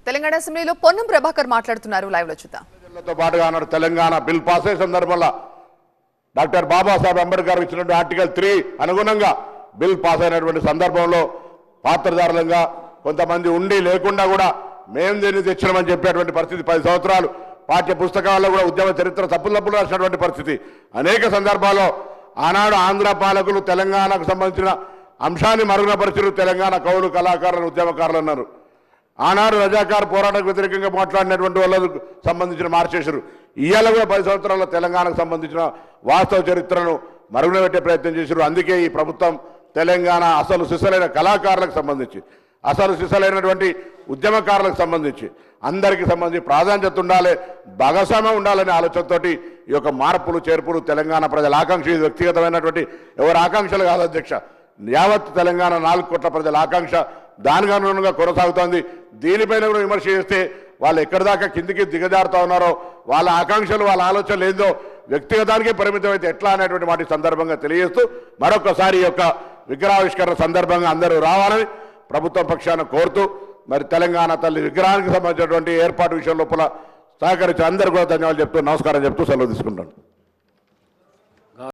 తెలంగాణ అసెంబ్లీలో పొన్నం ప్రభాకర్ మాట్లాడుతున్నారు. లైవ్ లో చూద్దాం. తో పాటుగా అన్నాడు తెలంగాణ బిల్ పాస్ అయ్యే సందర్భంలో డాక్టర్ బాబాసాహెబ్ అంబేద్కర్ ఇచ్చినటువంటి ఆర్టికల్ 3 అనుగుణంగా బిల్ పాస్ అయినటువంటి సందర్భంలో పాత్రధారులంగా కొంతమంది ఉండి లేకుండా కూడా మేము దీన్ని తెచ్చినామని చెప్పేటువంటి పరిస్థితి 10 సంవత్సరాలు పాఠ్య పుస్తకాల్లో కూడా ఉద్యమ చరిత్ర తప్పులు రాసినటువంటి పరిస్థితి అనేక సందర్భాల్లో ఆనాడు ఆంధ్ర పాలకులు తెలంగాణకు సంబంధించిన అంశాన్ని మరుగునపరిచారు. తెలంగాణ కవులు కళాకారులు ఉద్యమకారులు అన్నారు. ఆనాడు రజాకార్ పోరాటకు వ్యతిరేకంగా మాట్లాడినటువంటి వాళ్ళకు సంబంధించిన మార్చేశారు. ఇవాళ కూడా 10 సంవత్సరాల్లో తెలంగాణకు సంబంధించిన వాస్తవ చరిత్రను మరుగున పెట్టే ప్రయత్నం చేశారు. అందుకే ఈ ప్రభుత్వం తెలంగాణ అసలు సిసలైన కళాకారులకు సంబంధించి అసలు సిసలైనటువంటి ఉద్యమకారులకు సంబంధించి అందరికీ సంబంధించి ప్రాధాన్యత ఉండాలి, భాగస్వామ్యం ఉండాలనే ఆలోచనతోటి ఈ యొక్క మార్పులు చేర్పులు తెలంగాణ ప్రజల ఆకాంక్ష, ఇది వ్యక్తిగతమైనటువంటి ఎవరి ఆకాంక్షలు కాదు అధ్యక్ష, యావత్ తెలంగాణ 4 కోట్ల ప్రజల ఆకాంక్ష దానికి అనుగుణంగా కొనసాగుతోంది. దీనిపైన కూడా విమర్శ చేస్తే వాళ్ళు ఎక్కడి దాకా కిందికి దిగజారుతా ఉన్నారో, వాళ్ళ ఆకాంక్షలు వాళ్ళ ఆలోచనలు ఏందో వ్యక్తిగతానికే పరిమితం అయితే ఎట్లా అనేటువంటి వాటి సందర్భంగా తెలియజేస్తూ మరొకసారి ఈ యొక్క విగ్రహావిష్కరణ సందర్భంగా అందరూ రావాలని ప్రభుత్వం పక్షాన కోరుతూ మరి తెలంగాణ తల్లి విగ్రహానికి సంబంధించినటువంటి ఏర్పాటు విషయం లోపల సహకరించి అందరూ కూడా ధన్యవాదాలు చెప్తూ నమస్కారం చెప్తూ సెలవు తీసుకుంటాను.